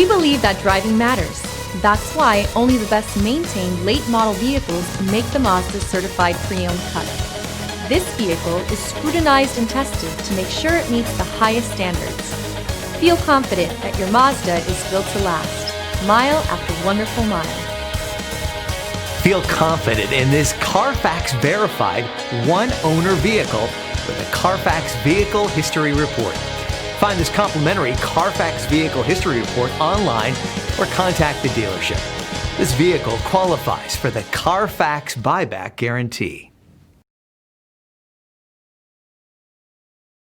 We believe that driving matters. That's why only the best maintained late model vehicles make the Mazda Certified Pre-Owned cut. This vehicle is scrutinized and tested to make sure it meets the highest standards. Feel confident that your Mazda is built to last, mile after wonderful mile. Feel confident in this Carfax verified one-owner vehicle with a Carfax Vehicle History Report. Find this complimentary Carfax Vehicle History Report online or contact the dealership. This vehicle qualifies for the Carfax Buyback Guarantee.